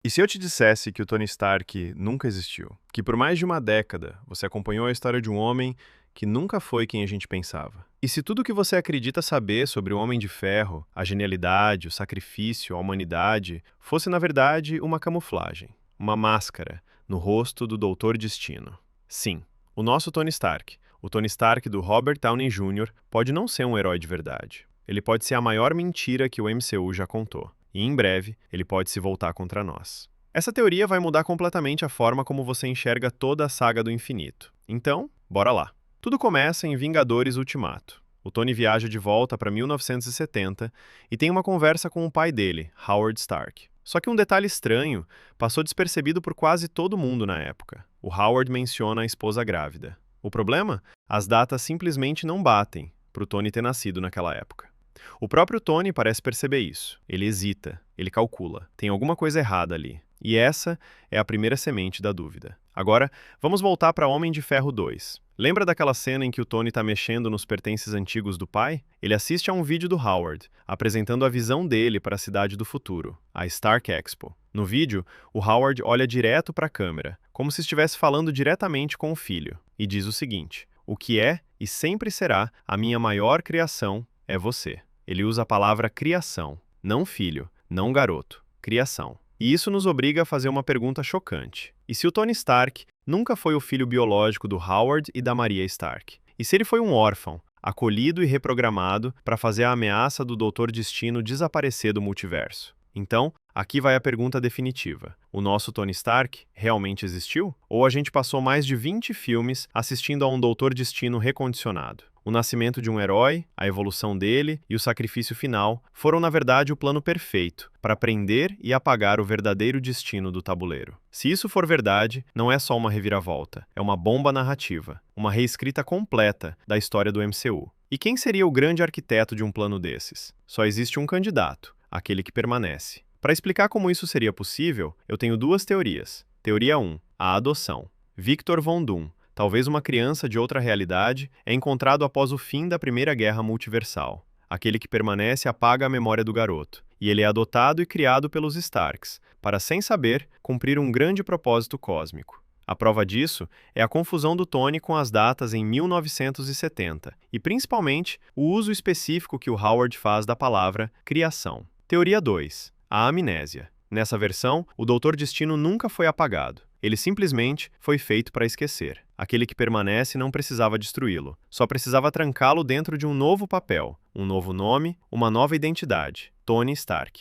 E se eu te dissesse que o Tony Stark nunca existiu? Que por mais de uma década você acompanhou a história de um homem que nunca foi quem a gente pensava? E se tudo que você acredita saber sobre o Homem de Ferro, a genialidade, o sacrifício, a humanidade, fosse na verdade uma camuflagem, uma máscara no rosto do Doutor Destino? Sim, o nosso Tony Stark, o Tony Stark do Robert Downey Jr., pode não ser um herói de verdade. Ele pode ser a maior mentira que o MCU já contou. E em breve, ele pode se voltar contra nós. Essa teoria vai mudar completamente a forma como você enxerga toda a saga do infinito. Então, bora lá. Tudo começa em Vingadores Ultimato. O Tony viaja de volta para 1970 e tem uma conversa com o pai dele, Howard Stark. Só que um detalhe estranho passou despercebido por quase todo mundo na época. O Howard menciona a esposa grávida. O problema? As datas simplesmente não batem para o Tony ter nascido naquela época. O próprio Tony parece perceber isso. Ele hesita, ele calcula. Tem alguma coisa errada ali. E essa é a primeira semente da dúvida. Agora, vamos voltar para Homem de Ferro 2. Lembra daquela cena em que o Tony está mexendo nos pertences antigos do pai? Ele assiste a um vídeo do Howard, apresentando a visão dele para a cidade do futuro, a Stark Expo. No vídeo, o Howard olha direto para a câmera, como se estivesse falando diretamente com o filho, e diz o seguinte: "O que é e sempre será a minha maior criação é você." Ele usa a palavra criação, não filho, não garoto, criação. E isso nos obriga a fazer uma pergunta chocante. E se o Tony Stark nunca foi o filho biológico do Howard e da Maria Stark? E se ele foi um órfão, acolhido e reprogramado para fazer a ameaça do Doutor Destino desaparecer do multiverso? Então, aqui vai a pergunta definitiva. O nosso Tony Stark realmente existiu? Ou a gente passou mais de 20 filmes assistindo a um Doutor Destino recondicionado? O nascimento de um herói, a evolução dele e o sacrifício final foram, na verdade, o plano perfeito para prender e apagar o verdadeiro destino do tabuleiro. Se isso for verdade, não é só uma reviravolta, é uma bomba narrativa, uma reescrita completa da história do MCU. E quem seria o grande arquiteto de um plano desses? Só existe um candidato, aquele que permanece. Para explicar como isso seria possível, eu tenho duas teorias. Teoria 1, a adoção. Victor Von Doom, talvez uma criança de outra realidade, é encontrado após o fim da Primeira Guerra Multiversal. Aquele que permanece apaga a memória do garoto, e ele é adotado e criado pelos Starks, para, sem saber, cumprir um grande propósito cósmico. A prova disso é a confusão do Tony com as datas em 1970, e principalmente o uso específico que o Howard faz da palavra criação. Teoria 2, a amnésia. Nessa versão, o Doutor Destino nunca foi apagado. Ele simplesmente foi feito para esquecer. Aquele que permanece não precisava destruí-lo, só precisava trancá-lo dentro de um novo papel, um novo nome, uma nova identidade: Tony Stark.